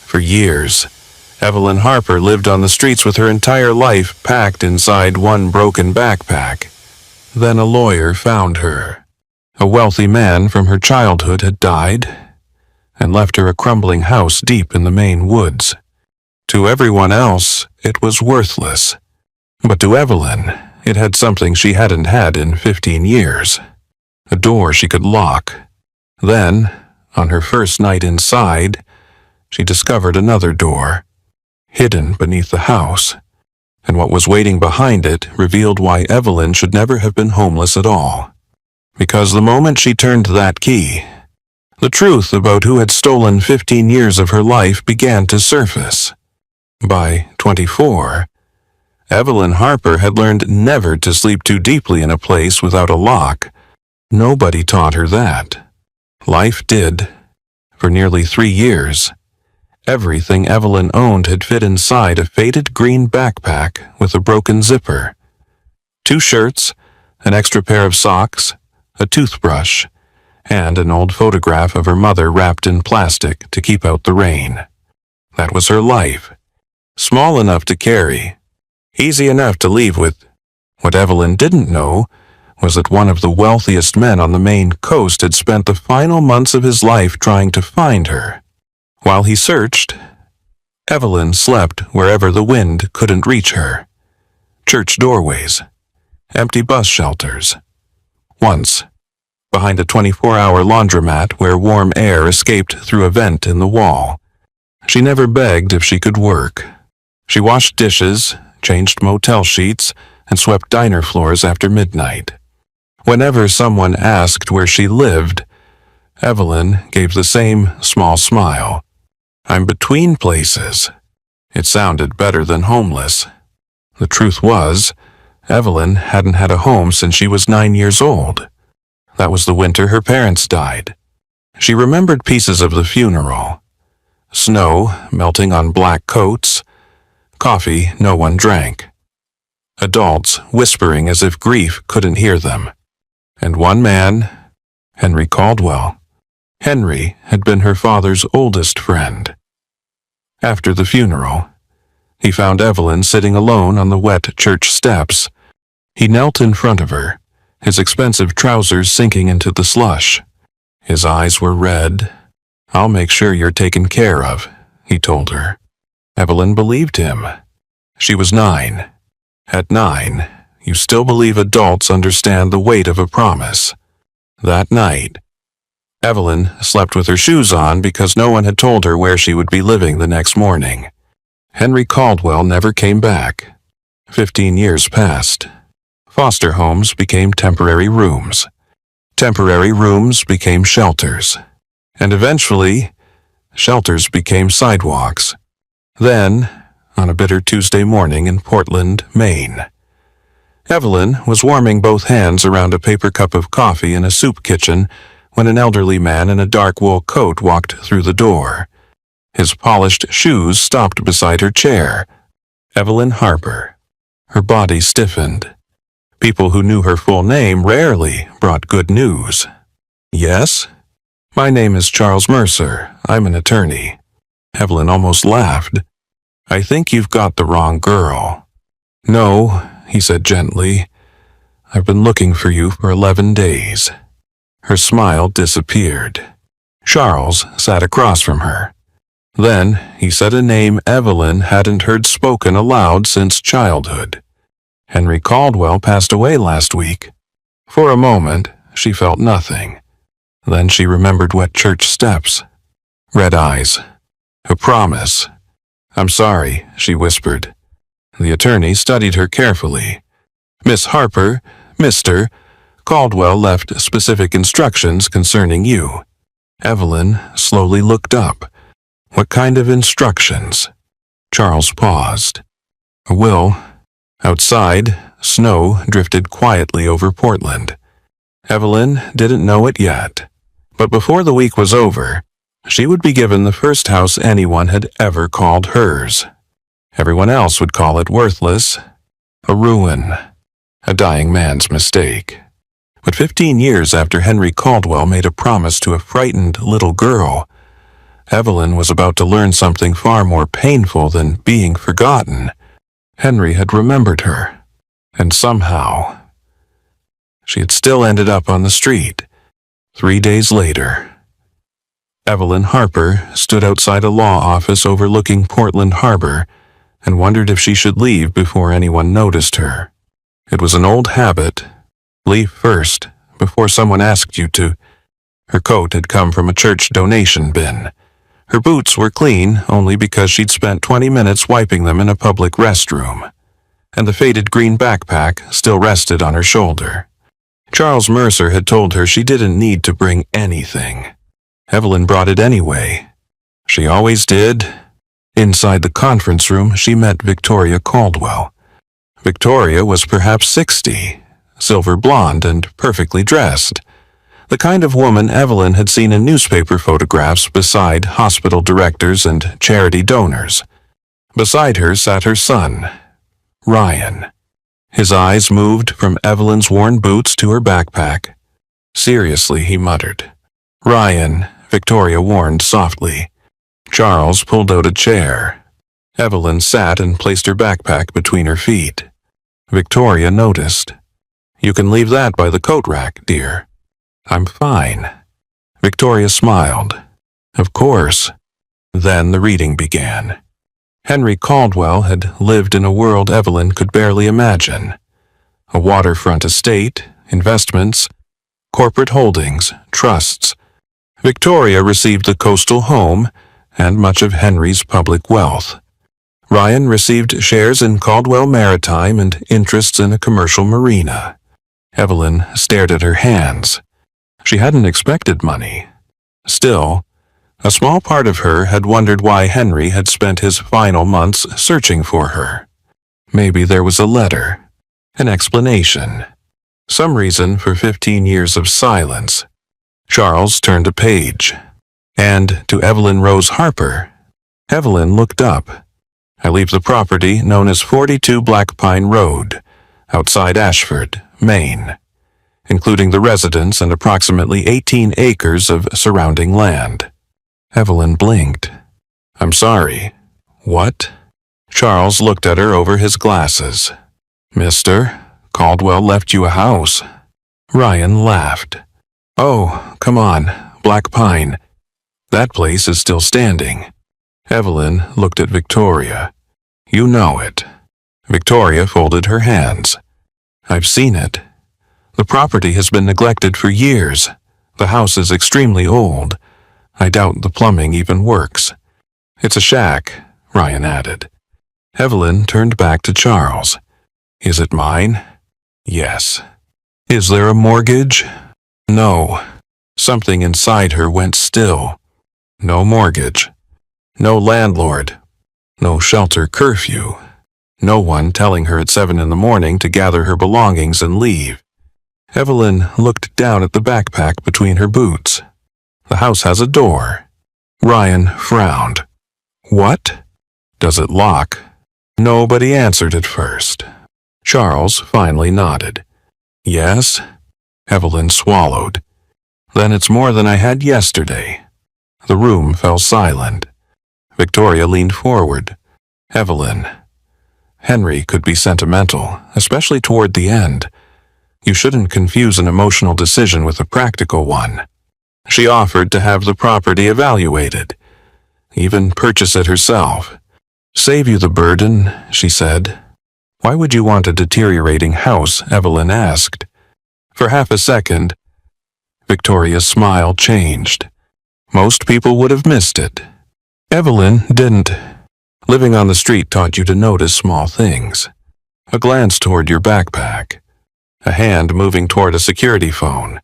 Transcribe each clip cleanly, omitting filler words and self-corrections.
For years, Evelyn Harper lived on the streets with her entire life packed inside one broken backpack. Then a lawyer found her. A wealthy man from her childhood had died and left her a crumbling house deep in the Maine woods. To everyone else, it was worthless. But to Evelyn, it had something she hadn't had in 15 years. A door she could lock. Then, on her first night inside, she discovered another door, hidden beneath the house, and what was waiting behind it revealed why Evelyn should never have been homeless at all. Because the moment she turned that key, the truth about who had stolen 15 years of her life began to surface. By 24, Evelyn Harper had learned never to sleep too deeply in a place without a lock. Nobody taught her that. Life did. For nearly 3 years, everything Evelyn owned had fit inside a faded green backpack with a broken zipper. 2 shirts, an extra pair of socks, a toothbrush, and an old photograph of her mother wrapped in plastic to keep out the rain. That was her life. Small enough to carry, easy enough to leave with. What Evelyn didn't know was that one of the wealthiest men on the Maine coast had spent the final months of his life trying to find her. While he searched, Evelyn slept wherever the wind couldn't reach her. Church doorways, empty bus shelters. Once, behind a 24-hour laundromat where warm air escaped through a vent in the wall. She never begged if she could work. She washed dishes, changed motel sheets, and swept diner floors after midnight. Whenever someone asked where she lived, Evelyn gave the same small smile. "I'm between places." It sounded better than homeless. The truth was, Evelyn hadn't had a home since she was 9 years old. That was the winter her parents died. She remembered pieces of the funeral. Snow melting on black coats, coffee no one drank, adults whispering as if grief couldn't hear them. And one man, Henry Caldwell. Henry had been her father's oldest friend. After the funeral, he found Evelyn sitting alone on the wet church steps. He knelt in front of her, his expensive trousers sinking into the slush. His eyes were red. "I'll make sure you're taken care of," he told her. Evelyn believed him. She was 9. At 9, you still believe adults understand the weight of a promise. That night, Evelyn slept with her shoes on because no one had told her where she would be living the next morning. Henry Caldwell never came back. 15 years passed. Foster homes became temporary rooms. Temporary rooms became shelters. And eventually, shelters became sidewalks. Then, on a bitter Tuesday morning in Portland, Maine, Evelyn was warming both hands around a paper cup of coffee in a soup kitchen when an elderly man in a dark wool coat walked through the door. His polished shoes stopped beside her chair. Evelyn Harper. Her body stiffened. People who knew her full name rarely brought good news. "Yes? My name is Charles Mercer. I'm an attorney." Evelyn almost laughed. "I think you've got the wrong girl." "No," he said gently. "I've been looking for you for 11 days. Her smile disappeared. Charles sat across from her. Then he said a name Evelyn hadn't heard spoken aloud since childhood. "Henry Caldwell passed away last week." For a moment, she felt nothing. Then she remembered wet church steps. Red eyes. A promise. "I'm sorry," she whispered. The attorney studied her carefully. "Miss Harper, Mr. Caldwell left specific instructions concerning you." Evelyn slowly looked up. "What kind of instructions?" Charles paused. "A will." Outside, snow drifted quietly over Portland. Evelyn didn't know it yet, but before the week was over, she would be given the first house anyone had ever called hers. Everyone else would call it worthless, a ruin, a dying man's mistake. But 15 years after Henry Caldwell made a promise to a frightened little girl, Evelyn was about to learn something far more painful than being forgotten. Henry had remembered her, and somehow she had still ended up on the street. 3 days later, Evelyn Harper stood outside a law office overlooking Portland Harbor and wondered if she should leave before anyone noticed her. It was an old habit. Leave first, before someone asked you to. Her coat had come from a church donation bin. Her boots were clean only because she'd spent 20 minutes wiping them in a public restroom, and the faded green backpack still rested on her shoulder. Charles Mercer had told her she didn't need to bring anything. Evelyn brought it anyway. She always did. Inside the conference room, she met Victoria Caldwell. Victoria was perhaps 60, silver blonde and perfectly dressed. The kind of woman Evelyn had seen in newspaper photographs beside hospital directors and charity donors. Beside her sat her son, Ryan. His eyes moved from Evelyn's worn boots to her backpack. Seriously, he muttered. Ryan, Victoria warned softly. Charles pulled out a chair. Evelyn sat and placed her backpack between her feet. Victoria noticed. You can leave that by the coat rack, dear. I'm fine. Victoria smiled. Of course. Then the reading began. Henry Caldwell had lived in a world Evelyn could barely imagine. A waterfront estate, investments, corporate holdings, trusts. Victoria received the coastal home and much of Henry's public wealth. Ryan received shares in Caldwell Maritime and interests in a commercial marina. Evelyn stared at her hands. She hadn't expected money. Still, a small part of her had wondered why Henry had spent his final months searching for her. Maybe there was a letter, an explanation, some reason for 15 years of silence. Charles turned a page. And to Evelyn Rose Harper. Evelyn looked up. I leave the property known as 42 Black Pine Road, outside Ashford, Maine, including the residence and approximately 18 acres of surrounding land. Evelyn blinked. I'm sorry. What? Charles looked at her over his glasses. Mister, Caldwell left you a house. Ryan laughed. Oh, come on, Black Pine. That place is still standing. Evelyn looked at Victoria. You know it. Victoria folded her hands. I've seen it. The property has been neglected for years. The house is extremely old. I doubt the plumbing even works. It's a shack, Ryan added. Evelyn turned back to Charles. Is it mine? Yes. Is there a mortgage? No. Something inside her went still. No mortgage. No landlord. No shelter curfew. No one telling her at 7 in the morning to gather her belongings and leave. Evelyn looked down at the backpack between her boots. The house has a door. Ryan frowned. What? Does it lock? Nobody answered at first. Charles finally nodded. Yes? Evelyn swallowed. Then it's more than I had yesterday. The room fell silent. Victoria leaned forward. Evelyn. Henry could be sentimental, especially toward the end. You shouldn't confuse an emotional decision with a practical one. She offered to have the property evaluated, even purchase it herself. Save you the burden, she said. Why would you want a deteriorating house? Evelyn asked. For half a second, Victoria's smile changed. Most people would have missed it. Evelyn didn't. Living on the street taught you to notice small things. A glance toward your backpack. A hand moving toward a security phone.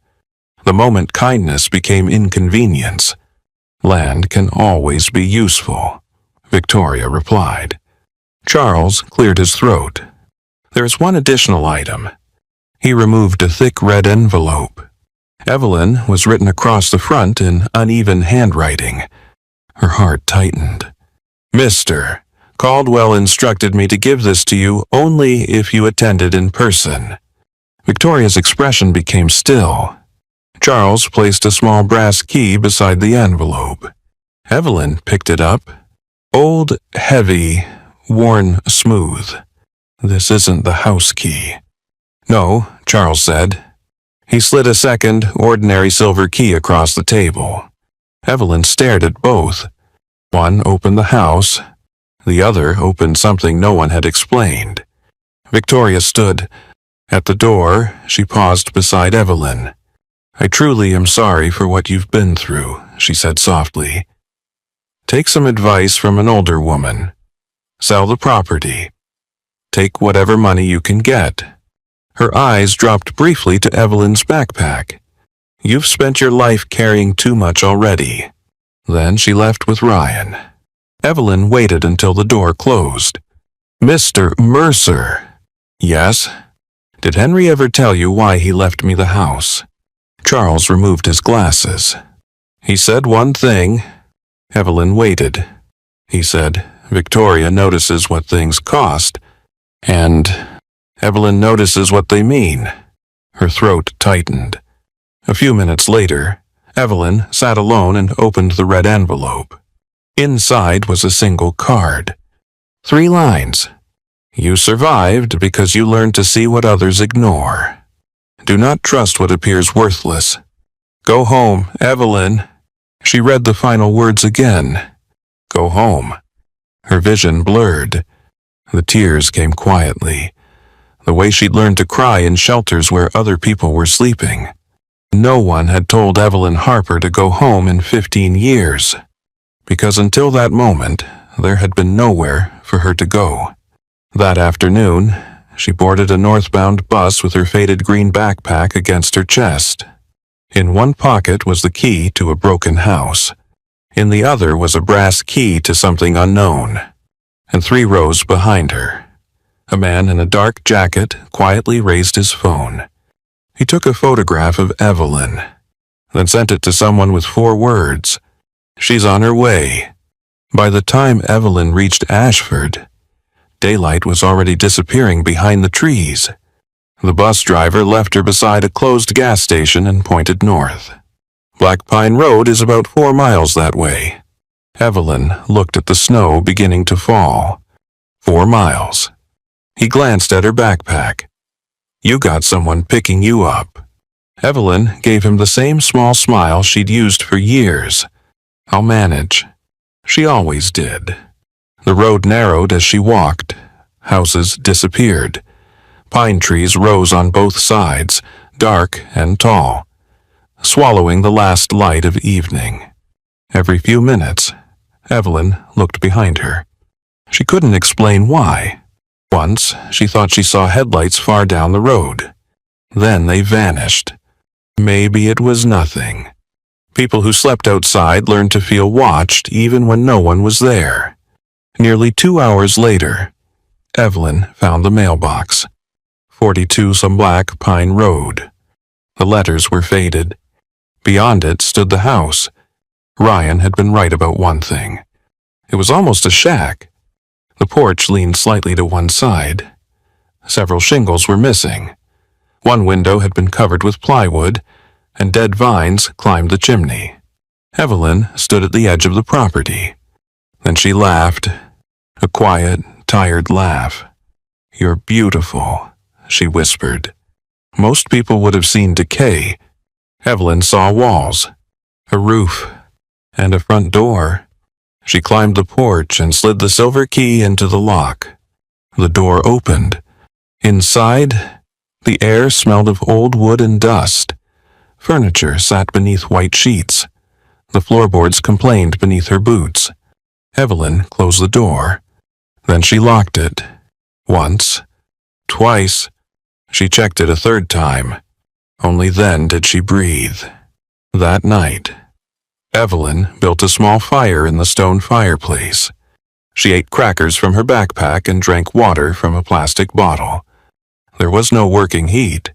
The moment kindness became inconvenience. Land can always be useful, Victoria replied. Charles cleared his throat. There's one additional item. He removed a thick red envelope. Evelyn was written across the front in uneven handwriting. Her heart tightened. Mr. Caldwell instructed me to give this to you only if you attended in person. Victoria's expression became still. Charles placed a small brass key beside the envelope. Evelyn picked it up. Old, heavy, worn smooth. This isn't the house key. No, Charles said. He slid a second, ordinary silver key across the table. Evelyn stared at both. One opened the house. The other opened something no one had explained. Victoria stood. At the door, she paused beside Evelyn. I truly am sorry for what you've been through, she said softly. Take some advice from an older woman. Sell the property. Take whatever money you can get. Her eyes dropped briefly to Evelyn's backpack. You've spent your life carrying too much already. Then she left with Ryan. Evelyn waited until the door closed. Mr. Mercer. Yes? Did Henry ever tell you why he left me the house? Charles removed his glasses. He said one thing. Evelyn waited. He said, Victoria notices what things cost, and Evelyn notices what they mean. Her throat tightened. A few minutes later, Evelyn sat alone and opened the red envelope. Inside was a single card. 3 lines. You survived because you learned to see what others ignore. Do not trust what appears worthless. Go home, Evelyn. She read the final words again. Go home. Her vision blurred. The tears came quietly, the way she'd learned to cry in shelters where other people were sleeping. No one had told Evelyn Harper to go home in 15 years, because until that moment, there had been nowhere for her to go. That afternoon, she boarded a northbound bus with her faded green backpack against her chest. In one pocket was the key to a broken house. In the other was a brass key to something unknown. And 3 rows behind her, a man in a dark jacket quietly raised his phone. He took a photograph of Evelyn, then sent it to someone with 4 words. She's on her way. By the time Evelyn reached Ashford, daylight was already disappearing behind the trees. The bus driver left her beside a closed gas station and pointed north. Black Pine Road is about 4 miles that way. Evelyn looked at the snow beginning to fall. 4 miles. He glanced at her backpack. You got someone picking you up. Evelyn gave him the same small smile she'd used for years. I'll manage. She always did. The road narrowed as she walked. Houses disappeared. Pine trees rose on both sides, dark and tall, swallowing the last light of evening. Every few minutes, Evelyn looked behind her. She couldn't explain why. Once, she thought she saw headlights far down the road. Then they vanished. Maybe it was nothing. People who slept outside learned to feel watched even when no one was there. Nearly 2 hours later, Evelyn found the mailbox. 42 some Black Pine Road. The letters were faded. Beyond it stood the house. Ryan had been right about one thing. It was almost a shack. The porch leaned slightly to one side. Several shingles were missing. One window had been covered with plywood, and dead vines climbed the chimney. Evelyn stood at the edge of the property. Then she laughed, a quiet, tired laugh. You're beautiful, she whispered. Most people would have seen decay. Evelyn saw walls, a roof, and a front door. She climbed the porch and slid the silver key into the lock. The door opened. Inside, the air smelled of old wood and dust. Furniture sat beneath white sheets. The floorboards complained beneath her boots. Evelyn closed the door. Then she locked it. Once, twice. She checked it a 3rd time. Only then did she breathe. That night, Evelyn built a small fire in the stone fireplace. She ate crackers from her backpack and drank water from a plastic bottle. There was no working heat,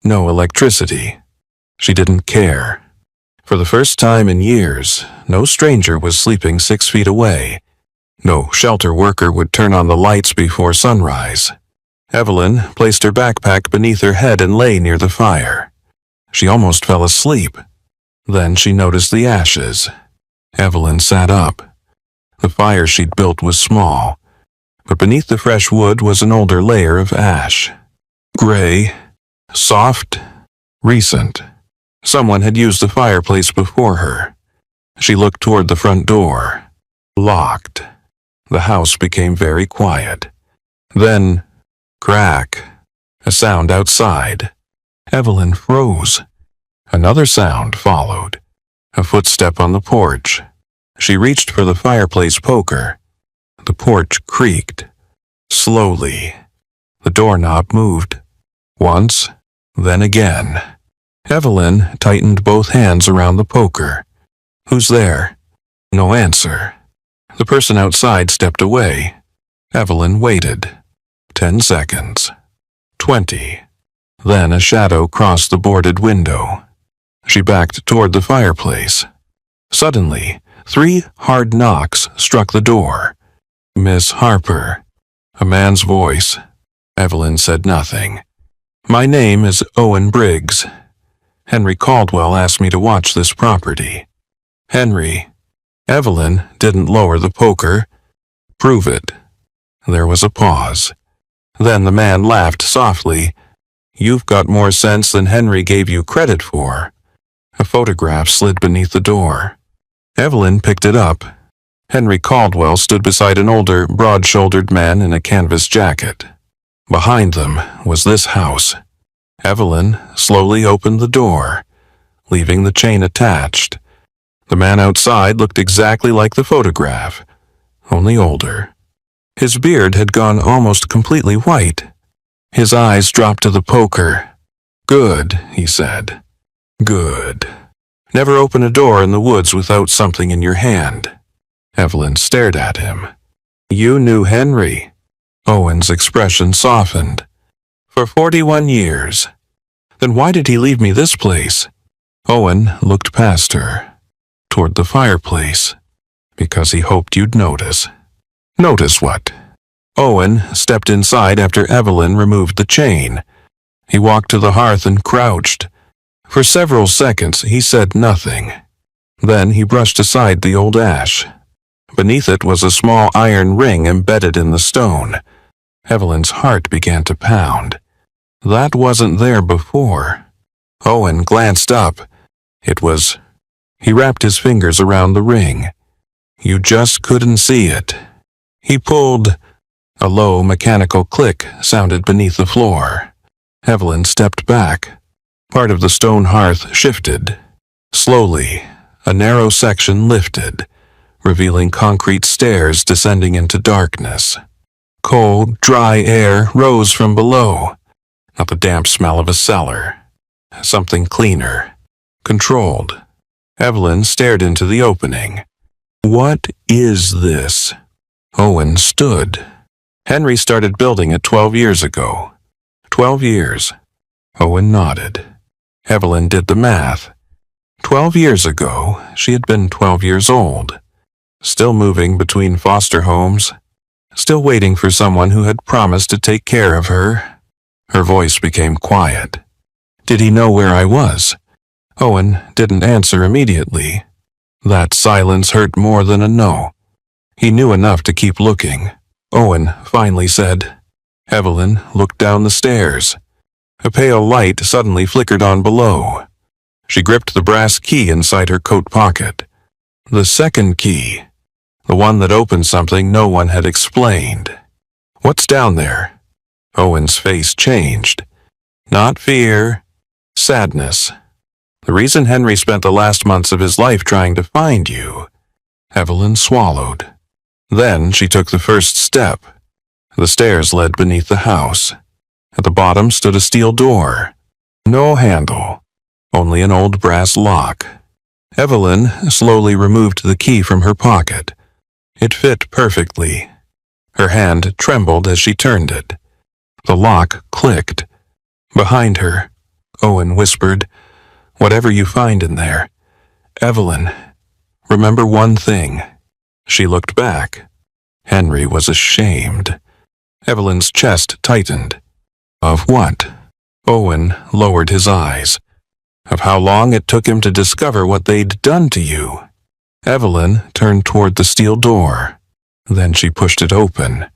no electricity. She didn't care. For the first time in years, no stranger was sleeping 6 feet away. No shelter worker would turn on the lights before sunrise. Evelyn placed her backpack beneath her head and lay near the fire. She almost fell asleep. Then she noticed the ashes. Evelyn sat up. The fire she'd built was small, but beneath the fresh wood was an older layer of ash. Gray, soft, recent. Someone had used the fireplace before her. She looked toward the front door. Locked. The house became very quiet. Then, crack. A sound outside. Evelyn froze. Another sound followed. A footstep on the porch. She reached for the fireplace poker. The porch creaked. Slowly. The doorknob moved. Once, then again. Evelyn tightened both hands around the poker. "Who's there?" No answer. The person outside stepped away. Evelyn waited. 10 seconds. 20. Then a shadow crossed the boarded window. She backed toward the fireplace. Suddenly, 3 hard knocks struck the door. "Miss Harper." A man's voice. Evelyn said nothing. "My name is Owen Briggs. Henry Caldwell asked me to watch this property." "Henry." Evelyn didn't lower the poker. "Prove it." There was a pause. Then the man laughed softly. "You've got more sense than Henry gave you credit for." A photograph slid beneath the door. Evelyn picked it up. Henry Caldwell stood beside an older, broad-shouldered man in a canvas jacket. Behind them was this house. Evelyn slowly opened the door, leaving the chain attached. The man outside looked exactly like the photograph, only older. His beard had gone almost completely white. His eyes dropped to the poker. "Good," he said. "Good. Never open a door in the woods without something in your hand." Evelyn stared at him. "You knew Henry." Owen's expression softened. "For 41 years. Then why did he leave me this place?" Owen looked past her, toward the fireplace, because he hoped you'd notice. "Notice what?" Owen stepped inside after Evelyn removed the chain. He walked to the hearth and crouched. For several seconds he said nothing. Then he brushed aside the old ash. Beneath it was a small iron ring embedded in the stone. Evelyn's heart began to pound. That wasn't there before. Owen glanced up. It was... He wrapped his fingers around the ring. You just couldn't see it. He pulled... A low, mechanical click sounded beneath the floor. Evelyn stepped back. Part of the stone hearth shifted. Slowly, a narrow section lifted, revealing concrete stairs descending into darkness. Cold, dry air rose from below, not the damp smell of a cellar. Something cleaner, controlled. Evelyn stared into the opening. What is this? Owen stood. Henry started building it 12 years ago. 12 years. Owen nodded. Evelyn did the math. 12 years ago, she had been 12 years old. Still moving between foster homes. Still waiting for someone who had promised to take care of her. Her voice became quiet. Did he know where I was? Owen didn't answer immediately. That silence hurt more than a no. He knew enough to keep looking. Owen finally said. Evelyn looked down the stairs. A pale light suddenly flickered on below. She gripped the brass key inside her coat pocket. The second key. The one that opened something no one had explained. What's down there? Owen's face changed. Not fear. Sadness. The reason Henry spent the last months of his life trying to find you. Evelyn swallowed. Then she took the first step. The stairs led beneath the house. At the bottom stood a steel door. No handle, only an old brass lock. Evelyn slowly removed the key from her pocket. It fit perfectly. Her hand trembled as she turned it. The lock clicked. Behind her, Owen whispered, "Whatever you find in there, Evelyn, remember one thing." She looked back. Henry was ashamed. Evelyn's chest tightened. Of what? Owen lowered his eyes. Of how long it took him to discover what they'd done to you. Evelyn turned toward the steel door. Then she pushed it open.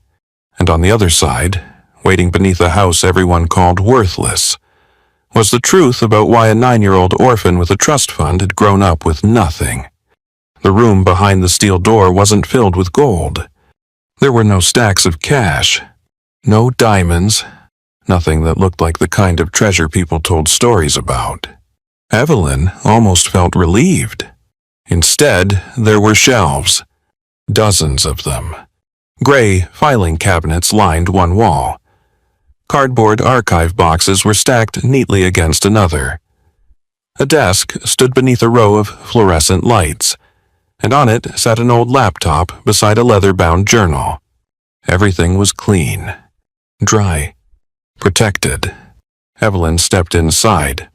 And on the other side, waiting beneath a house everyone called worthless, was the truth about why a 9-year-old orphan with a trust fund had grown up with nothing. The room behind the steel door wasn't filled with gold. There were no stacks of cash, no diamonds, nothing that looked like the kind of treasure people told stories about. Evelyn almost felt relieved. Instead, there were shelves, dozens of them. Gray filing cabinets lined one wall. Cardboard archive boxes were stacked neatly against another. A desk stood beneath a row of fluorescent lights, and on it sat an old laptop beside a leather-bound journal. Everything was clean, dry, protected. Evelyn stepped inside.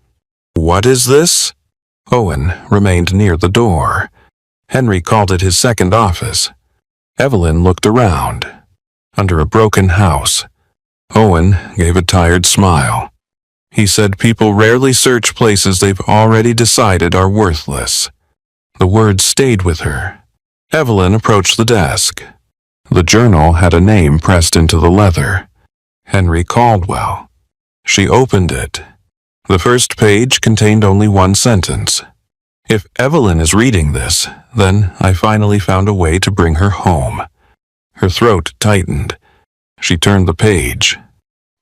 "What is this?" Owen remained near the door. Henry called it his second office. Evelyn looked around. Under a broken house, Owen gave a tired smile. He said people rarely search places they've already decided are worthless. The words stayed with her. Evelyn approached the desk. The journal had a name pressed into the leather. Henry Caldwell. She opened it. The first page contained only one sentence. "If Evelyn is reading this, then I finally found a way to bring her home." Her throat tightened. She turned the page.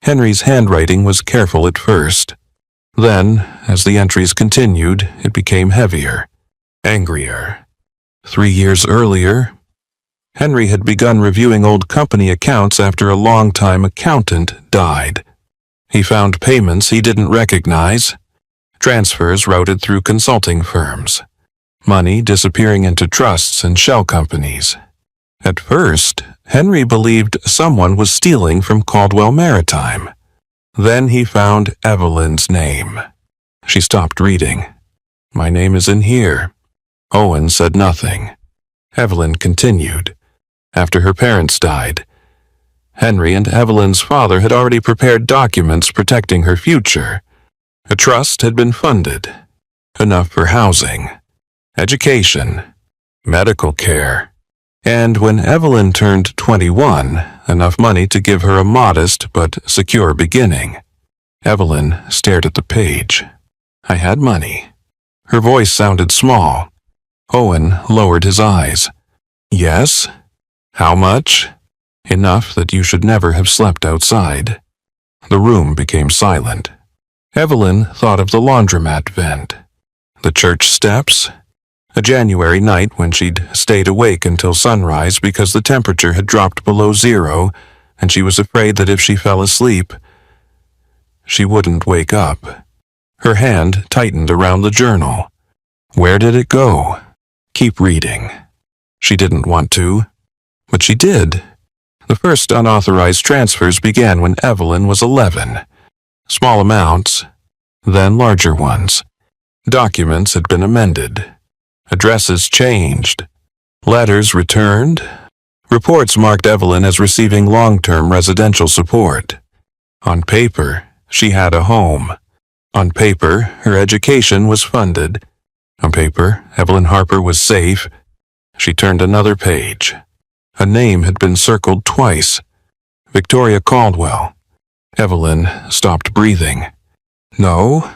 Henry's handwriting was careful at first. Then, as the entries continued, it became heavier, angrier. 3 years earlier, Henry had begun reviewing old company accounts after a longtime accountant died. He found payments he didn't recognize, transfers routed through consulting firms, money disappearing into trusts and shell companies. At first, Henry believed someone was stealing from Caldwell Maritime. Then he found Evelyn's name. She stopped reading. "My name is in here." Owen said nothing. Evelyn continued. After her parents died, Henry and Evelyn's father had already prepared documents protecting her future. A trust had been funded, enough for housing, education, medical care, and when Evelyn turned 21, enough money to give her a modest but secure beginning. Evelyn stared at the page. "I had money." Her voice sounded small. Owen lowered his eyes. "Yes? How much?" "Enough that you should never have slept outside." The room became silent. Evelyn thought of the laundromat vent, the church steps, a January night when she'd stayed awake until sunrise because the temperature had dropped below 0 and she was afraid that if she fell asleep, she wouldn't wake up. Her hand tightened around the journal. Where did it go? Keep reading. She didn't want to, but she did. The first unauthorized transfers began when Evelyn was 11. Small amounts, then larger ones. Documents had been amended. Addresses changed. Letters returned. Reports marked Evelyn as receiving long-term residential support. On paper, she had a home. On paper, her education was funded. On paper, Evelyn Harper was safe. She turned another page. A name had been circled twice. Victoria Caldwell. Evelyn stopped breathing. "No?"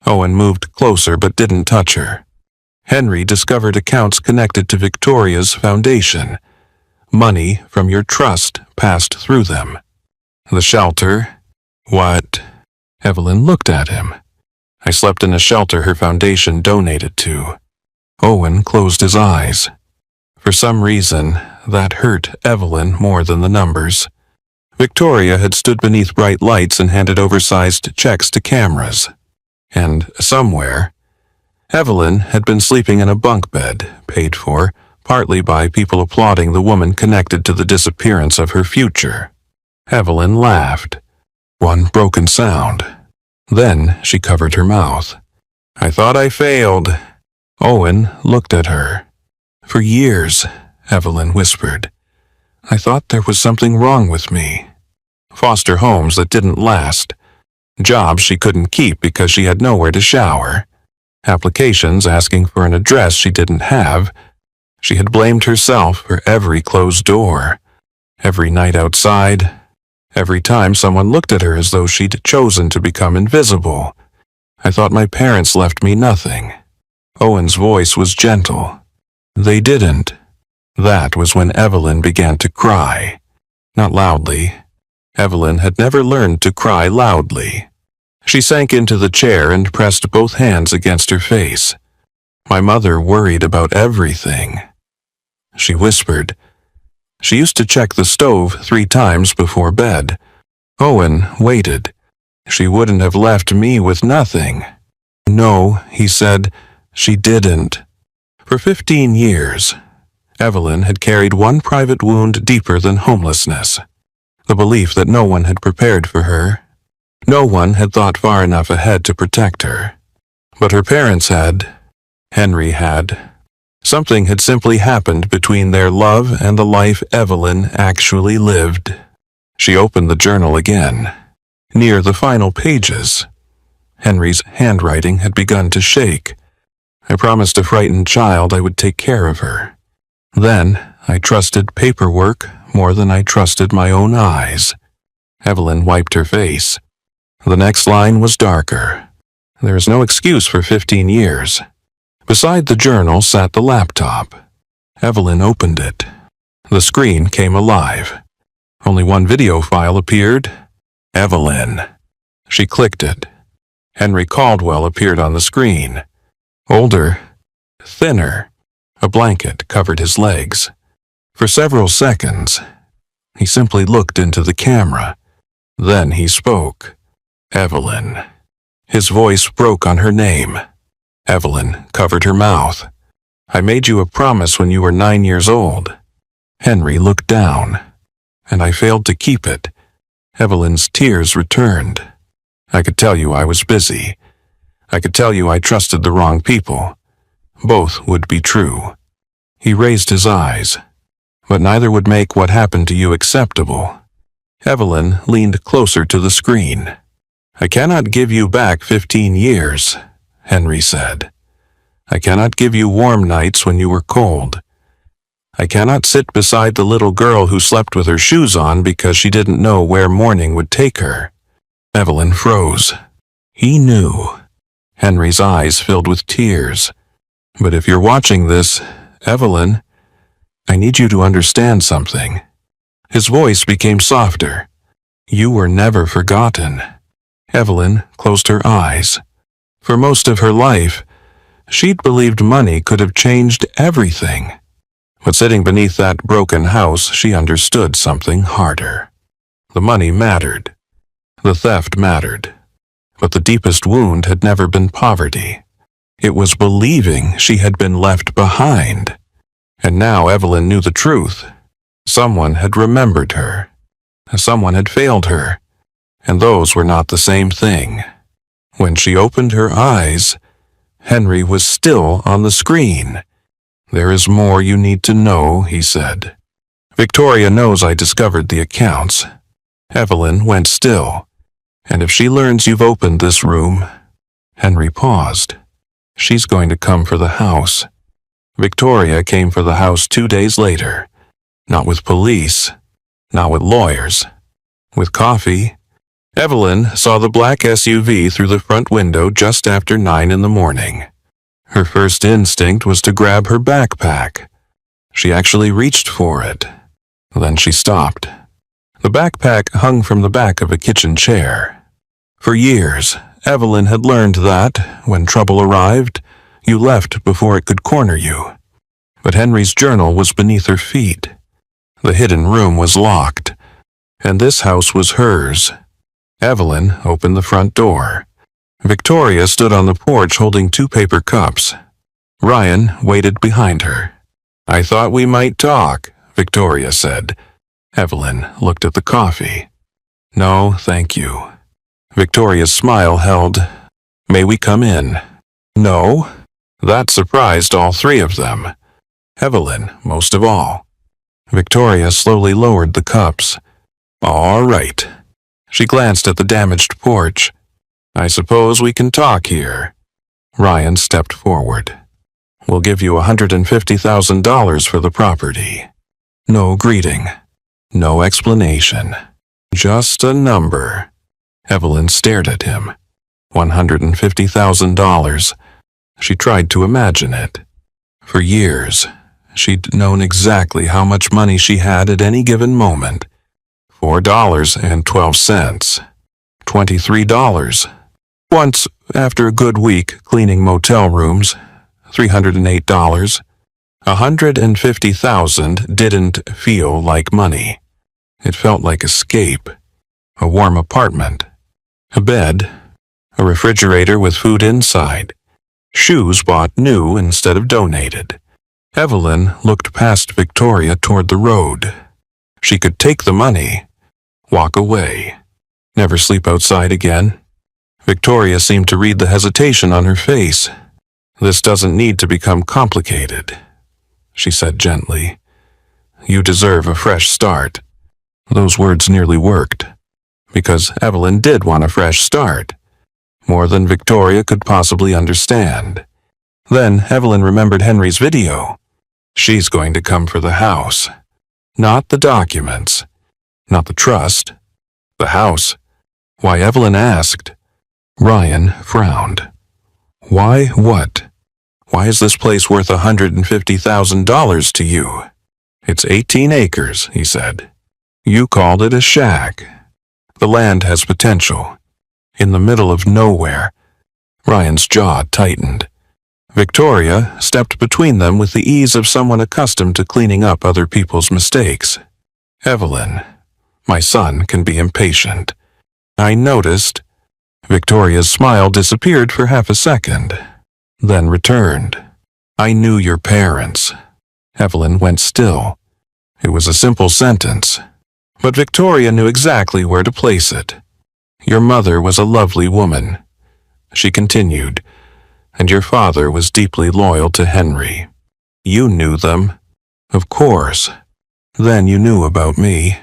Owen moved closer but didn't touch her. Henry discovered accounts connected to Victoria's foundation. Money from your trust passed through them. The shelter? What? Evelyn looked at him. "I slept in a shelter her foundation donated to." Owen closed his eyes. For some reason, that hurt Evelyn more than the numbers. Victoria had stood beneath bright lights and handed oversized checks to cameras. And somewhere, Evelyn had been sleeping in a bunk bed, paid for, partly by people applauding the woman connected to the disappearance of her future. Evelyn laughed. One broken sound. Then she covered her mouth. "I thought I failed." Owen looked at her. "For years," Evelyn whispered, "I thought there was something wrong with me. Foster homes that didn't last. Jobs she couldn't keep because she had nowhere to shower. Applications asking for an address she didn't have. She had blamed herself for every closed door, every night outside, every time someone looked at her as though she'd chosen to become invisible. I thought my parents left me nothing. Owen's voice was gentle. They didn't. That was when Evelyn began to cry. Not loudly. Evelyn had never learned to cry loudly. She sank into the chair and pressed both hands against her face. My mother worried about everything. She whispered. She used to check the stove 3 times before bed. Owen waited. She wouldn't have left me with nothing. No, he said, she didn't. For 15 years, Evelyn had carried one private wound deeper than homelessness. The belief that no one had prepared for her. No one had thought far enough ahead to protect her. But her parents had. Henry had. Something had simply happened between their love and the life Evelyn actually lived. She opened the journal again. Near the final pages, Henry's handwriting had begun to shake. I promised a frightened child I would take care of her. Then I trusted paperwork more than I trusted my own eyes. Evelyn wiped her face. The next line was darker. There is no excuse for 15 years. Beside the journal sat the laptop. Evelyn opened it. The screen came alive. Only one video file appeared. Evelyn. She clicked it. Henry Caldwell appeared on the screen. Older, thinner. A blanket covered his legs. For several seconds, he simply looked into the camera. Then he spoke. Evelyn. His voice broke on her name. Evelyn covered her mouth. I made you a promise when you were 9 years old. Henry looked down, and I failed to keep it. Evelyn's tears returned. I could tell you I was busy. I could tell you I trusted the wrong people. Both would be true. He raised his eyes, but neither would make what happened to you acceptable. Evelyn leaned closer to the screen. I cannot give you back 15 years, Henry said. I cannot give you warm nights when you were cold. I cannot sit beside the little girl who slept with her shoes on because she didn't know where morning would take her. Evelyn froze. He knew. Henry's eyes filled with tears. But if you're watching this, Evelyn, I need you to understand something. His voice became softer. You were never forgotten. Evelyn closed her eyes. For most of her life, she'd believed money could have changed everything. But sitting beneath that broken house, she understood something harder. The money mattered. The theft mattered. But the deepest wound had never been poverty. It was believing she had been left behind. And now Evelyn knew the truth. Someone had remembered her. Someone had failed her. And those were not the same thing. When she opened her eyes, Henry was still on the screen. There is more you need to know, he said. Victoria knows I discovered the accounts. Evelyn went still. And if she learns you've opened this room... Henry paused. She's going to come for the house. Victoria came for the house 2 days later. Not with police. Not with lawyers. With coffee. Evelyn saw the black SUV through the front window just after 9 in the morning. Her first instinct was to grab her backpack. She actually reached for it. Then she stopped. The backpack hung from the back of a kitchen chair. For years, Evelyn had learned that, when trouble arrived, you left before it could corner you. But Henry's journal was beneath her feet. The hidden room was locked, and this house was hers. Evelyn opened the front door. Victoria stood on the porch holding 2 paper cups. Ryan waited behind her. I thought we might talk, Victoria said. Evelyn looked at the coffee. No, thank you. Victoria's smile held. May we come in? No. That surprised all 3 of them. Evelyn, most of all. Victoria slowly lowered the cups. All right. She glanced at the damaged porch. I suppose we can talk here. Ryan stepped forward. We'll give you $150,000 for the property. No greeting. No explanation. Just a number. Evelyn stared at him. $150,000. She tried to imagine it. For years, she'd known exactly how much money she had at any given moment. $4.12. $23. Once, after a good week cleaning motel rooms, $308. $150,000 didn't feel like money. It felt like escape. A warm apartment. A bed. A refrigerator with food inside. Shoes bought new instead of donated. Evelyn looked past Victoria toward the road. She could take the money, walk away, never sleep outside again. Victoria seemed to read the hesitation on her face. "This doesn't need to become complicated," she said gently. "You deserve a fresh start." Those words nearly worked, because Evelyn did want a fresh start, more than Victoria could possibly understand. Then Evelyn remembered Henry's video. She's going to come for the house. Not the documents. Not the trust. The house. Why, Evelyn asked. Ryan frowned. Why what? Why is this place worth $150,000 to you? It's 18 acres, he said. You called it a shack. The land has potential. In the middle of nowhere. Ryan's jaw tightened. Victoria stepped between them with the ease of someone accustomed to cleaning up other people's mistakes. Evelyn, my son can be impatient. I noticed. Victoria's smile disappeared for half a second, then returned. I knew your parents. Evelyn went still. It was a simple sentence, but Victoria knew exactly where to place it. Your mother was a lovely woman. She continued, and your father was deeply loyal to Henry. You knew them. Of course. Then you knew about me.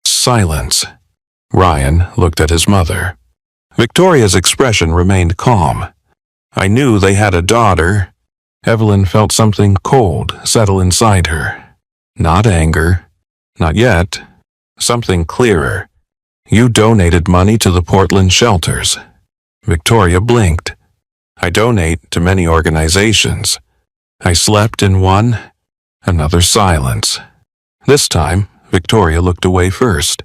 Silence. Ryan looked at his mother. Victoria's expression remained calm. I knew they had a daughter. Evelyn felt something cold settle inside her. Not anger. Not yet. Something clearer. You donated money to the Portland shelters. Victoria blinked. I donate to many organizations. I slept in one. Another silence. This time, Victoria looked away first.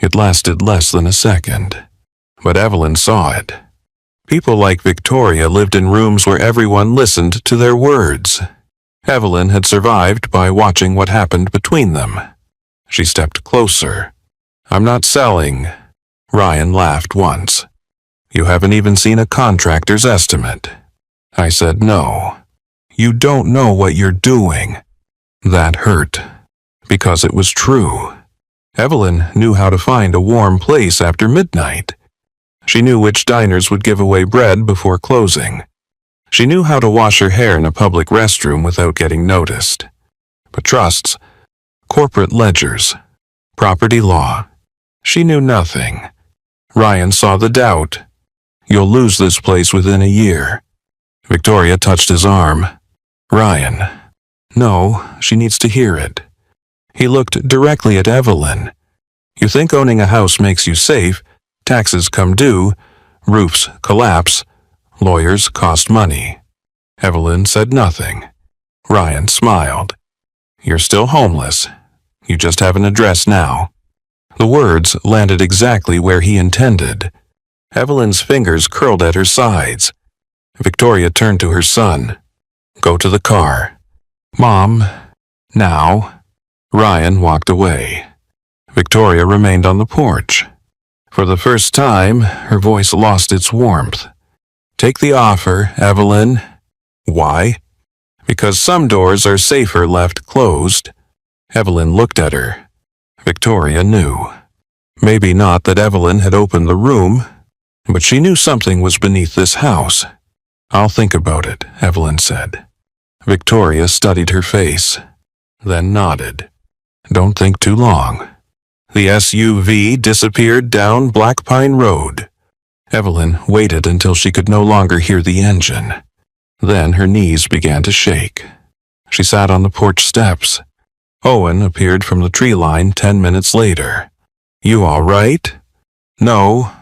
It lasted less than a second. But Evelyn saw it. People like Victoria lived in rooms where everyone listened to their words. Evelyn had survived by watching what happened between them. She stepped closer. I'm not selling. Ryan laughed once. You haven't even seen a contractor's estimate. I said no. You don't know what you're doing. That hurt. Because it was true. Evelyn knew how to find a warm place after midnight. She knew which diners would give away bread before closing. She knew how to wash her hair in a public restroom without getting noticed. But trusts, corporate ledgers, property law. She knew nothing. Ryan saw the doubt. You'll lose this place within a year. Victoria touched his arm. Ryan. No, she needs to hear it. He looked directly at Evelyn. You think owning a house makes you safe, taxes come due, roofs collapse, lawyers cost money. Evelyn said nothing. Ryan smiled. You're still homeless. You just have an address now. The words landed exactly where he intended. Evelyn's fingers curled at her sides. Victoria turned to her son. Go to the car. Mom, now. Ryan walked away. Victoria remained on the porch. For the first time, her voice lost its warmth. Take the offer, Evelyn. Why? Because some doors are safer left closed. Evelyn looked at her. Victoria knew. Maybe not that Evelyn had opened the room, but she knew something was beneath this house. I'll think about it, Evelyn said. Victoria studied her face, then nodded. Don't think too long. The SUV disappeared down Black Pine Road. Evelyn waited until she could no longer hear the engine. Then her knees began to shake. She sat on the porch steps. Owen appeared from the tree line 10 minutes later. "You all right?" "No."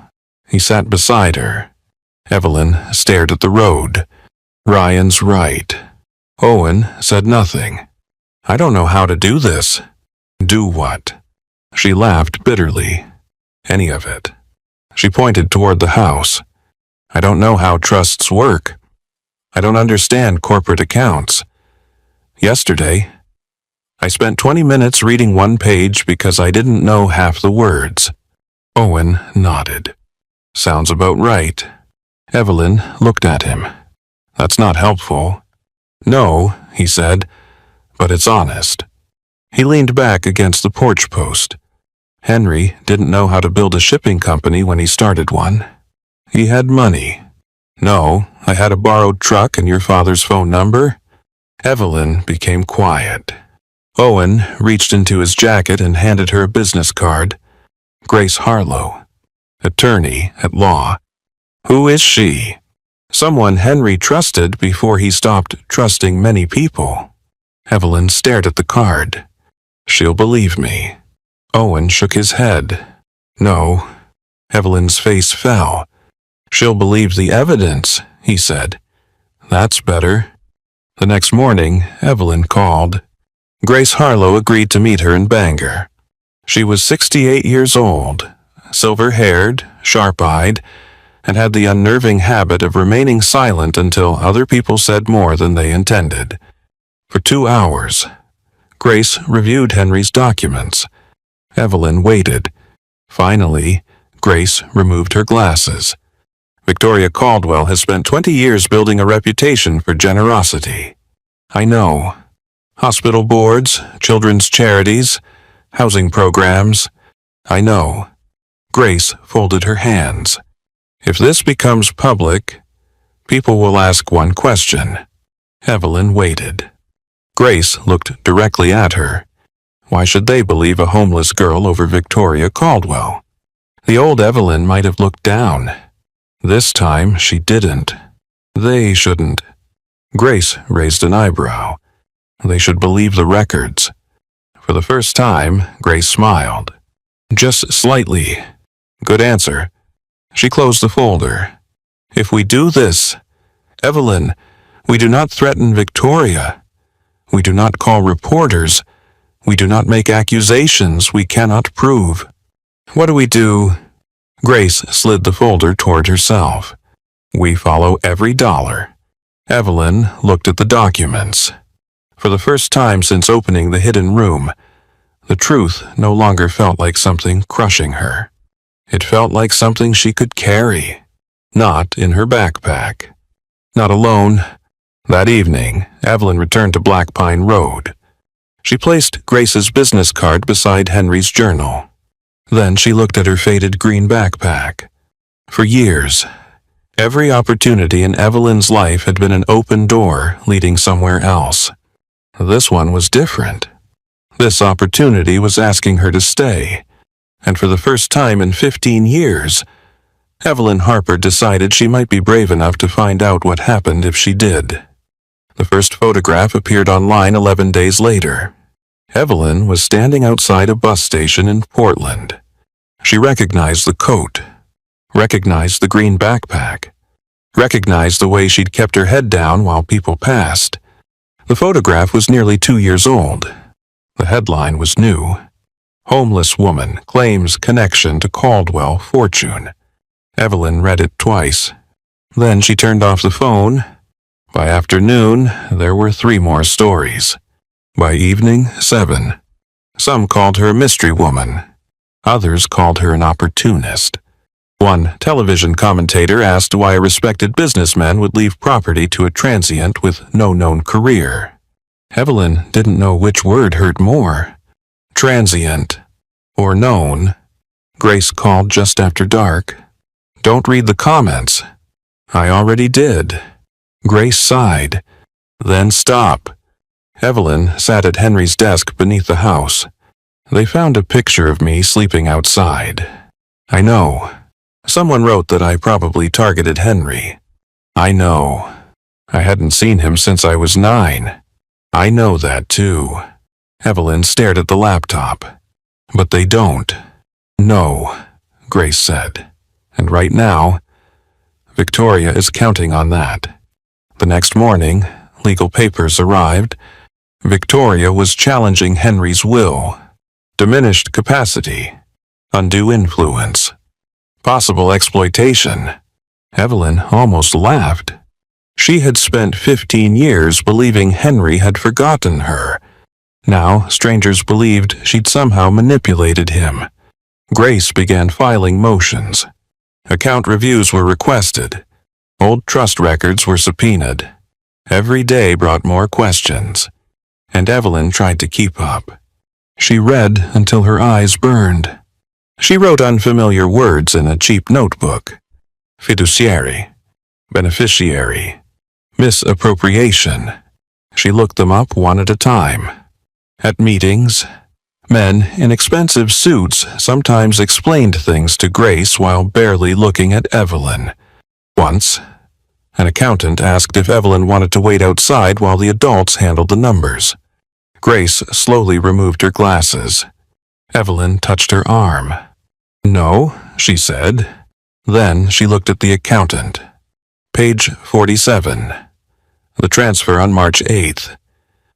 He sat beside her. Evelyn stared at the road. "Ryan's right." Owen said nothing. "I don't know how to do this." "Do what?" She laughed bitterly. "Any of it." She pointed toward the house. "I don't know how trusts work. I don't understand corporate accounts. Yesterday, I spent 20 minutes reading one page because I didn't know half the words." Owen nodded. "Sounds about right." Evelyn looked at him. "That's not helpful." "No," he said, "but it's honest." He leaned back against the porch post. Henry didn't know how to build a shipping company when he started one. He had money. "No, I had a borrowed truck and your father's phone number." Evelyn became quiet. Owen reached into his jacket and handed her a business card. "Grace Harlow, attorney at law." "Who is she?" "Someone Henry trusted before he stopped trusting many people." Evelyn stared at the card. "She'll believe me." Owen shook his head. "No." Evelyn's face fell. "She'll believe the evidence," he said. "That's better." The next morning, Evelyn called. Grace Harlow agreed to meet her in Bangor. She was 68 years old, silver-haired, sharp-eyed, and had the unnerving habit of remaining silent until other people said more than they intended. For 2 hours, Grace reviewed Henry's documents. Evelyn waited. Finally, Grace removed her glasses. "Victoria Caldwell has spent 20 years building a reputation for generosity." "I know. Hospital boards, children's charities, housing programs. I know." Grace folded her hands. "If this becomes public, people will ask one question." Evelyn waited. Grace looked directly at her. Why should they believe a homeless girl over Victoria Caldwell? The old Evelyn might have looked down. This time she didn't. They shouldn't. Grace raised an eyebrow. They should believe the records. For the first time, Grace smiled. "Just slightly." "Good answer." She closed the folder. "If we do this, Evelyn, we do not threaten Victoria. We do not call reporters. We do not make accusations we cannot prove. What do we do?" Grace slid the folder toward herself. "We follow every dollar." Evelyn looked at the documents. For the first time since opening the hidden room, the truth no longer felt like something crushing her. It felt like something she could carry, not in her backpack. Not alone. That evening, Evelyn returned to Black Pine Road. She placed Grace's business card beside Henry's journal. Then she looked at her faded green backpack. For years, every opportunity in Evelyn's life had been an open door leading somewhere else. This one was different. This opportunity was asking her to stay, and for the first time in 15 years, Evelyn Harper decided she might be brave enough to find out what happened if she did. The first photograph appeared online 11 days later. Evelyn was standing outside a bus station in Portland. She recognized the coat, recognized the green backpack, recognized the way she'd kept her head down while people passed. The photograph was nearly 2 years old. The headline was new. "Homeless Woman Claims Connection to Caldwell Fortune." Evelyn read it twice. Then she turned off the phone. By afternoon, there were 3 more stories. By evening, 7. Some called her a mystery woman. Others called her an opportunist. One television commentator asked why a respected businessman would leave property to a transient with no known career. Evelyn didn't know which word hurt more, transient or known. Grace called just after dark. "Don't read the comments." "I already did." Grace sighed. "Then stop." Evelyn sat at Henry's desk beneath the house. "They found a picture of me sleeping outside." "I know. Someone wrote that I probably targeted Henry." "I know." I hadn't seen him since I was 9. I know that too. Evelyn stared at the laptop. But they don't. No, Grace said. And right now, Victoria is counting on that. The next morning, legal papers arrived. Victoria was challenging Henry's will. Diminished capacity. Undue influence. Possible exploitation. Evelyn almost laughed. She had spent 15 years believing Henry had forgotten her. Now, strangers believed she'd somehow manipulated him. Grace began filing motions. Account reviews were requested. Old trust records were subpoenaed. Every day brought more questions. And Evelyn tried to keep up. She read until her eyes burned. She wrote unfamiliar words in a cheap notebook. Fiduciary. Beneficiary. Misappropriation. She looked them up one at a time. At meetings, men in expensive suits sometimes explained things to Grace while barely looking at Evelyn. Once, an accountant asked if Evelyn wanted to wait outside while the adults handled the numbers. Grace slowly removed her glasses. Evelyn touched her arm. "No," she said. Then she looked at the accountant. Page 47. The transfer on March 8th.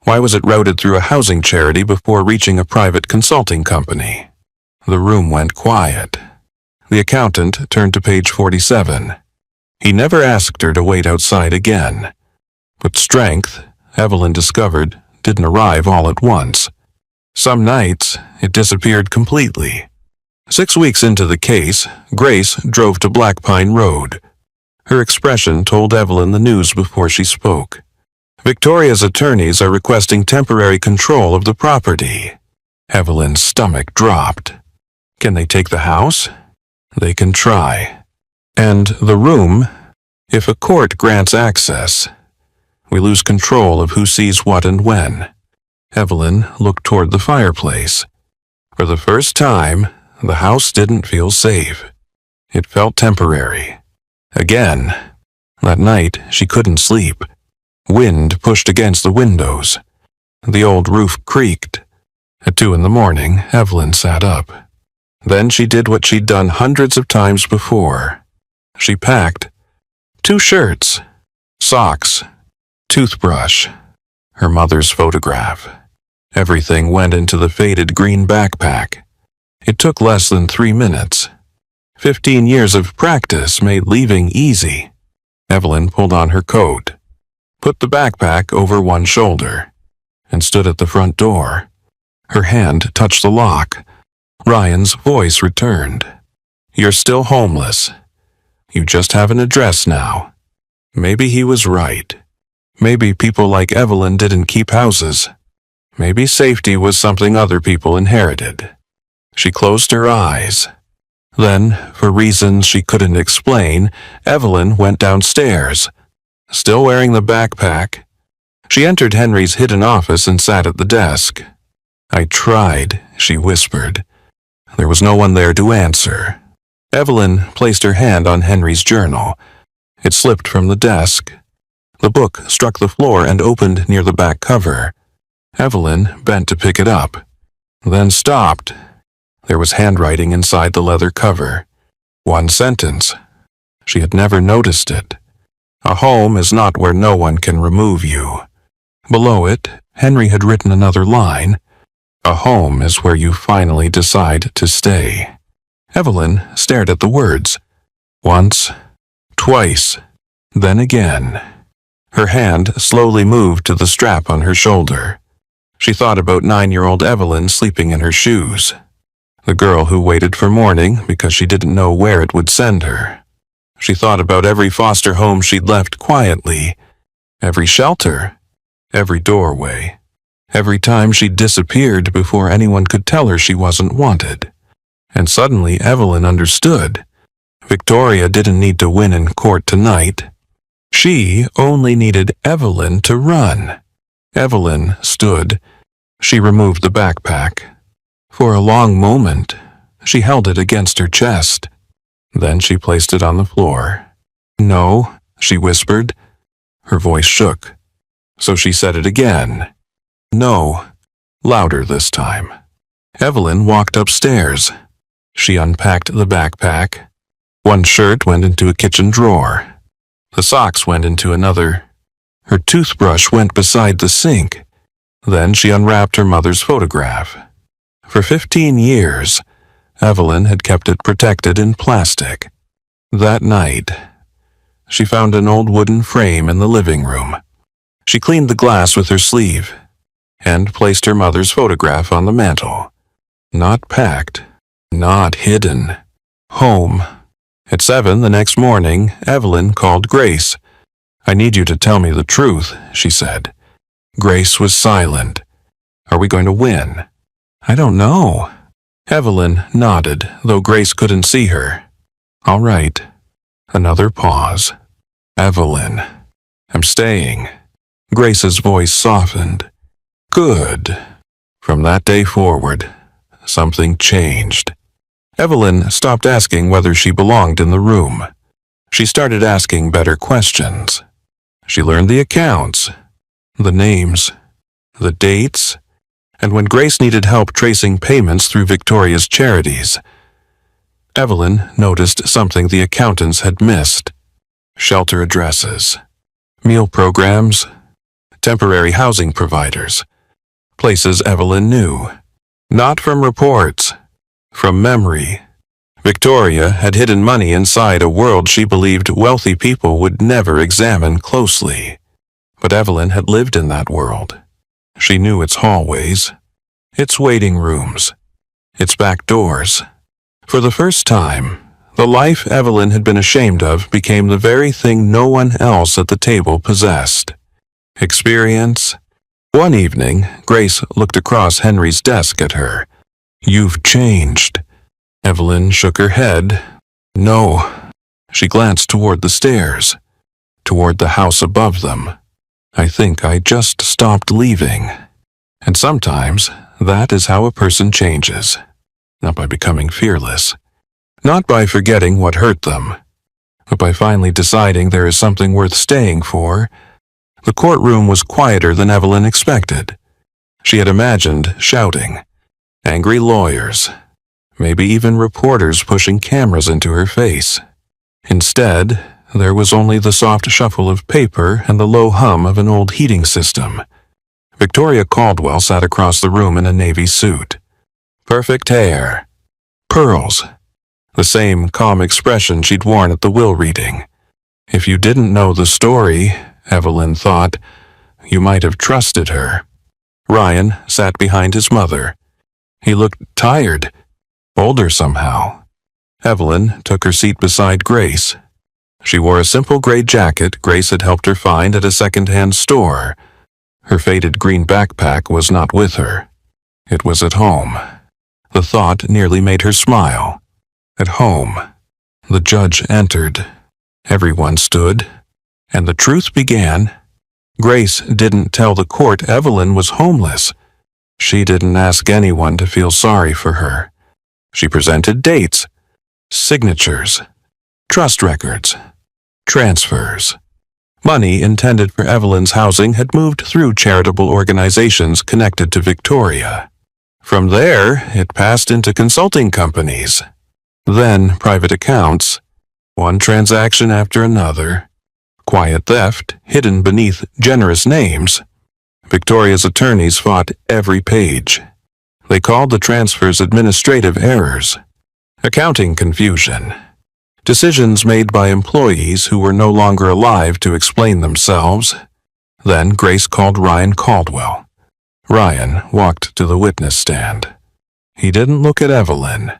Why was it routed through a housing charity before reaching a private consulting company? The room went quiet. The accountant turned to page 47. He never asked her to wait outside again. But strength, Evelyn discovered, didn't arrive all at once. Some nights, it disappeared completely. 6 weeks into the case, Grace drove to Black Pine Road. Her expression told Evelyn the news before she spoke. Victoria's attorneys are requesting temporary control of the property. Evelyn's stomach dropped. Can they take the house? They can try. And the room? If a court grants access, we lose control of who sees what and when. Evelyn looked toward the fireplace. For the first time, the house didn't feel safe. It felt temporary. Again, that night she couldn't sleep. Wind pushed against the windows. The old roof creaked. At 2 a.m, Evelyn sat up. Then she did what she'd done hundreds of times before. She packed 2 shirts, socks, toothbrush, her mother's photograph. Everything went into the faded green backpack. It took less than 3 minutes. 15 years of practice made leaving easy. Evelyn pulled on her coat, put the backpack over one shoulder, and stood at the front door. Her hand touched the lock. Ryan's voice returned. "You're still homeless. You just have an address now." Maybe he was right. Maybe people like Evelyn didn't keep houses. Maybe safety was something other people inherited. She closed her eyes. Then, for reasons she couldn't explain, Evelyn went downstairs. Still wearing the backpack, she entered Henry's hidden office and sat at the desk. "I tried," she whispered. There was no one there to answer. Evelyn placed her hand on Henry's journal. It slipped from the desk. The book struck the floor and opened near the back cover. Evelyn bent to pick it up, then stopped. There was handwriting inside the leather cover. One sentence. She had never noticed it. "A home is not where no one can remove you." Below it, Henry had written another line. "A home is where you finally decide to stay." Evelyn stared at the words. Once, twice, then again. Her hand slowly moved to the strap on her shoulder. She thought about 9-year-old Evelyn sleeping in her shoes. The girl who waited for morning because she didn't know where it would send her. She thought about every foster home she'd left quietly, every shelter, every doorway, every time she'd disappeared before anyone could tell her she wasn't wanted. And suddenly Evelyn understood. Victoria didn't need to win in court tonight. She only needed Evelyn to run. Evelyn stood. She removed the backpack. For a long moment, she held it against her chest. Then she placed it on the floor. "No," she whispered. Her voice shook, so she said it again. No, louder this time. Evelyn walked upstairs. She unpacked the backpack. One shirt went into a kitchen drawer. The socks went into another. Her toothbrush went beside the sink. Then she unwrapped her mother's photograph. For 15 years, Evelyn had kept it protected in plastic. That night, she found an old wooden frame in the living room. She cleaned the glass with her sleeve and placed her mother's photograph on the mantel. Not packed, not hidden. Home. At 7 the next morning, Evelyn called Grace. "I need you to tell me the truth," she said. Grace was silent. "Are we going to win?" "I don't know." Evelyn nodded, though Grace couldn't see her. "All right." Another pause. "Evelyn, I'm staying." Grace's voice softened. "Good." From that day forward, something changed. Evelyn stopped asking whether she belonged in the room. She started asking better questions. She learned the accounts, the names, the dates, and when Grace needed help tracing payments through Victoria's charities, Evelyn noticed something the accountants had missed: shelter addresses, meal programs, temporary housing providers, places Evelyn knew, not from reports, from memory. Victoria had hidden money inside a world she believed wealthy people would never examine closely. But Evelyn had lived in that world. She knew its hallways, its waiting rooms, its back doors. For the first time, the life Evelyn had been ashamed of became the very thing no one else at the table possessed: experience. One evening, Grace looked across Henry's desk at her. "You've changed." Evelyn shook her head. "No." She glanced toward the stairs, toward the house above them. "I think I just stopped leaving." And sometimes that is how a person changes. Not by becoming fearless, not by forgetting what hurt them, but by finally deciding there is something worth staying for. The courtroom was quieter than Evelyn expected. She had imagined shouting, angry lawyers, maybe even reporters pushing cameras into her face. Instead, there was only the soft shuffle of paper and the low hum of an old heating system. Victoria Caldwell sat across the room in a navy suit. Perfect hair, pearls, the same calm expression she'd worn at the will reading. If you didn't know the story, Evelyn thought, you might have trusted her. Ryan sat behind his mother. He looked tired, older somehow. Evelyn took her seat beside Grace. She wore a simple gray jacket Grace had helped her find at a second-hand store. Her faded green backpack was not with her. It was at home. The thought nearly made her smile. At home. The judge entered. Everyone stood. And the truth began. Grace didn't tell the court Evelyn was homeless. She didn't ask anyone to feel sorry for her. She presented dates, signatures, trust records, transfers. Money intended for Evelyn's housing had moved through charitable organizations connected to Victoria. From there, it passed into consulting companies. Then private accounts, one transaction after another. Quiet theft hidden beneath generous names. Victoria's attorneys fought every page. They called the transfers administrative errors, accounting confusion, decisions made by employees who were no longer alive to explain themselves. Then Grace called Ryan Caldwell. Ryan walked to the witness stand. He didn't look at Evelyn.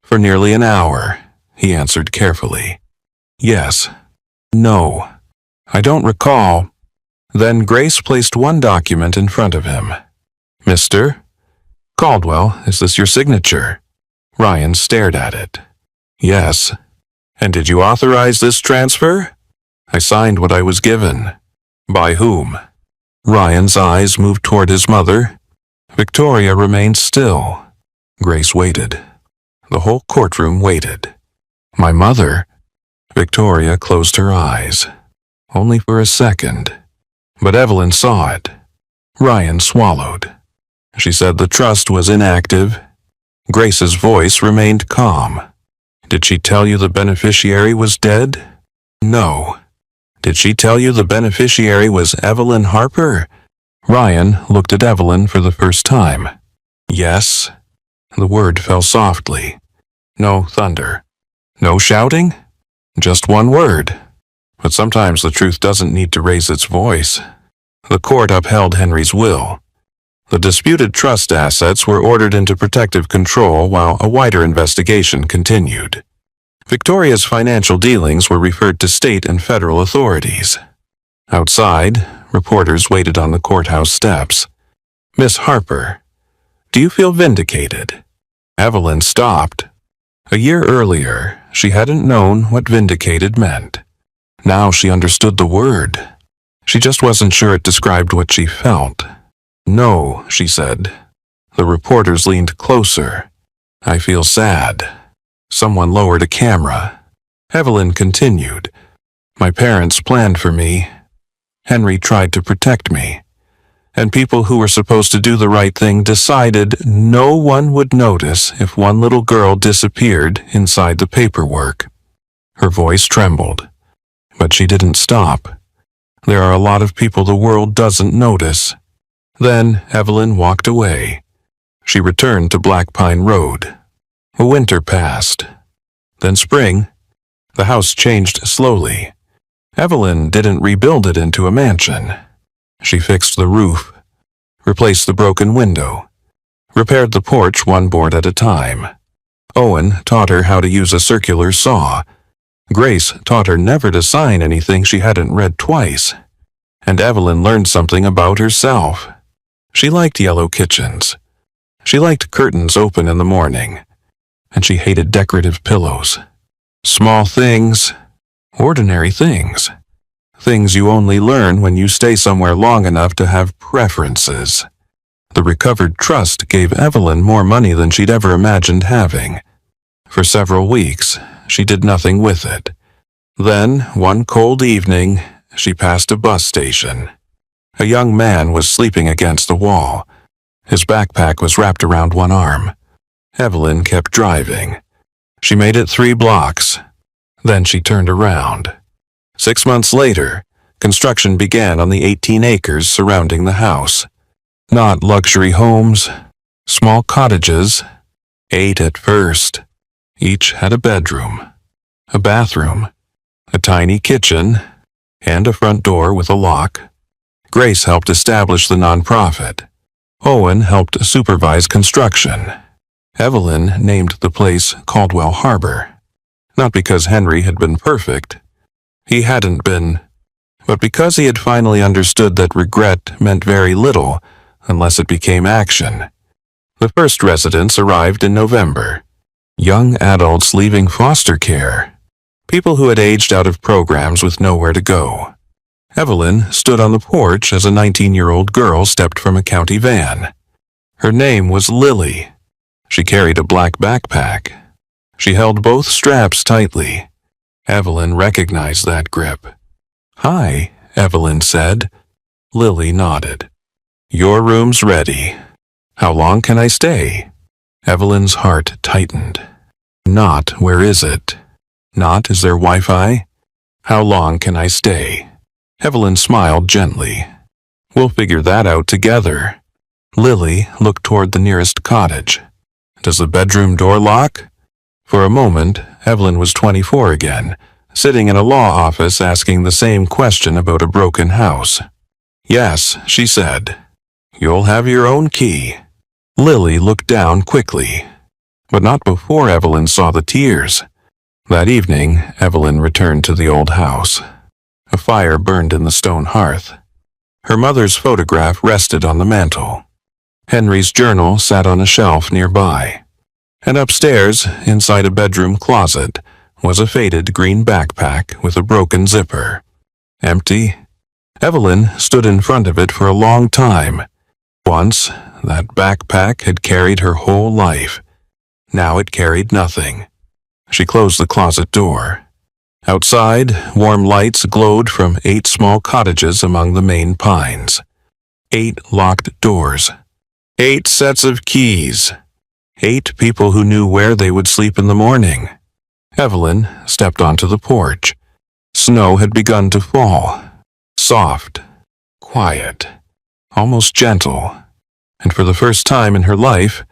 For nearly an hour, he answered carefully. Yes. No. I don't recall. Then Grace placed one document in front of him. Mr. Caldwell, is this your signature? Ryan stared at it. Yes. And did you authorize this transfer? I signed what I was given. By whom? Ryan's eyes moved toward his mother. Victoria remained still. Grace waited. The whole courtroom waited. My mother? Victoria closed her eyes. only for a second. But Evelyn saw it. Ryan swallowed. She said the trust was inactive. Grace's voice remained calm. Did she tell you the beneficiary was dead? No. Did she tell you the beneficiary was Evelyn Harper? Ryan looked at Evelyn for the first time. Yes. The word fell softly. No thunder. No shouting? Just one word. But sometimes the truth doesn't need to raise its voice. The court upheld Henry's will. The disputed trust assets were ordered into protective control while a wider investigation continued. Victoria's financial dealings were referred to state and federal authorities. Outside, reporters waited on the courthouse steps. Miss Harper, do you feel vindicated? Evelyn stopped. A year earlier, she hadn't known what vindicated meant. Now she understood the word. She just wasn't sure it described what she felt. No, she said. The reporters leaned closer. I feel sad. Someone lowered a camera. Evelyn continued. My parents planned for me. Henry tried to protect me. And people who were supposed to do the right thing decided no one would notice if one little girl disappeared inside the paperwork. Her voice trembled. But she didn't stop. There are a lot of people the world doesn't notice. Then Evelyn walked away. She returned to Black Pine Road. A winter passed. Then spring. The house changed slowly. Evelyn didn't rebuild it into a mansion. She fixed the roof, replaced the broken window, repaired the porch one board at a time. Owen taught her how to use a circular saw. Grace taught her never to sign anything she hadn't read twice. And Evelyn learned something about herself. She liked yellow kitchens. She liked curtains open in the morning. And she hated decorative pillows. Small things, ordinary things. Things you only learn when you stay somewhere long enough to have preferences. The recovered trust gave Evelyn more money than she'd ever imagined having. For several weeks, she did nothing with it. Then, one cold evening, she passed a bus station. A young man was sleeping against the wall. His backpack was wrapped around one arm. Evelyn kept driving. She made it 3 blocks. Then she turned around. 6 months later, construction began on the 18 acres surrounding the house. Not luxury homes, small cottages, 8 at first. Each had a bedroom, a bathroom, a tiny kitchen, and a front door with a lock. Grace helped establish the nonprofit. Owen helped supervise construction. Evelyn named the place Caldwell Harbor. Not because Henry had been perfect. He hadn't been. But because he had finally understood that regret meant very little unless it became action. The first residents arrived in November. Young adults leaving foster care. People who had aged out of programs with nowhere to go. Evelyn stood on the porch as a 19-year-old girl stepped from a county van. Her name was Lily. She carried a black backpack. She held both straps tightly. Evelyn recognized that grip. Hi, Evelyn said. Lily nodded. Your room's ready. How long can I stay? Evelyn's heart tightened. Not where is it? Not is there Wi-Fi? How long can I stay? Evelyn smiled gently. We'll figure that out together. Lily looked toward the nearest cottage. Does the bedroom door lock? For a moment, Evelyn was 24 again, sitting in a law office asking the same question about a broken house. Yes, she said. You'll have your own key. Lily looked down quickly, but not before Evelyn saw the tears. That evening, Evelyn returned to the old house. A fire burned in the stone hearth. Her mother's photograph rested on the mantel. Henry's journal sat on a shelf nearby. And upstairs, inside a bedroom closet, was a faded green backpack with a broken zipper. Empty. Evelyn stood in front of it for a long time. Once, that backpack had carried her whole life. Now it carried nothing. She closed the closet door. Outside, warm lights glowed from 8 small cottages among the main pines. 8 locked doors. 8 sets of keys. 8 people who knew where they would sleep in the morning. Evelyn stepped onto the porch. Snow had begun to fall. Soft, quiet, almost gentle. And for the first time in her life,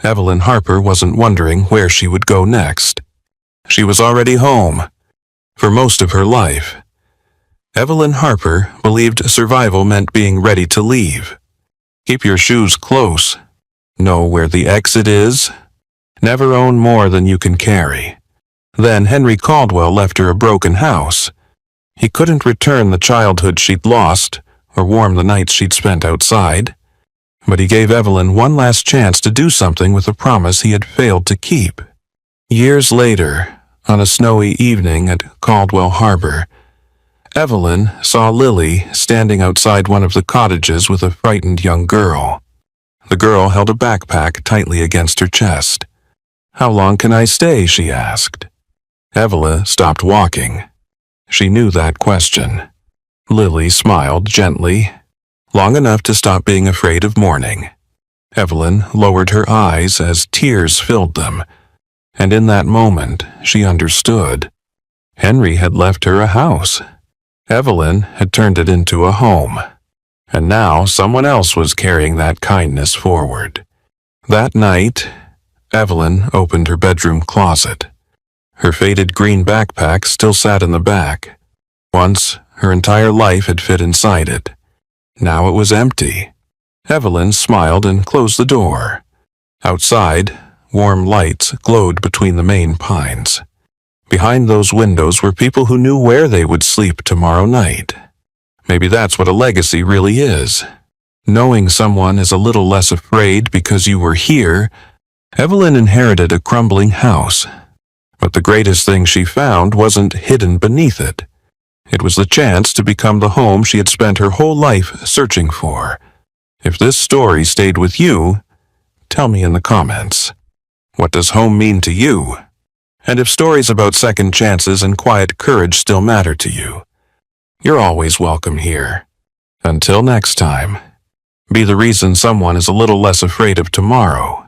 Evelyn Harper wasn't wondering where she would go next. She was already home. For most of her life, Evelyn Harper believed survival meant being ready to leave. Keep your shoes close. Know where the exit is. Never own more than you can carry. Then Henry Caldwell left her a broken house. He couldn't return the childhood she'd lost or warm the nights she'd spent outside, but he gave Evelyn one last chance to do something with a promise he had failed to keep. Years later, on a snowy evening at Caldwell Harbor, Evelyn saw Lily standing outside one of the cottages with a frightened young girl. The girl held a backpack tightly against her chest. "How long can I stay?" she asked. Evelyn stopped walking. She knew that question. Lily smiled gently, long enough to stop being afraid of morning. Evelyn lowered her eyes as tears filled them, and in that moment she understood. Henry had left her a house. Evelyn had turned it into a home. And now someone else was carrying that kindness forward. That night, Evelyn opened her bedroom closet. Her faded green backpack still sat in the back. Once, her entire life had fit inside it. Now it was empty. Evelyn smiled and closed the door. Outside, warm lights glowed between the main pines. Behind those windows were people who knew where they would sleep tomorrow night. Maybe that's what a legacy really is. Knowing someone is a little less afraid because you were here. Evelyn inherited a crumbling house. But the greatest thing she found wasn't hidden beneath it. It was the chance to become the home she had spent her whole life searching for. If this story stayed with you, tell me in the comments. What does home mean to you? And if stories about second chances and quiet courage still matter to you, you're always welcome here. Until next time, be the reason someone is a little less afraid of tomorrow.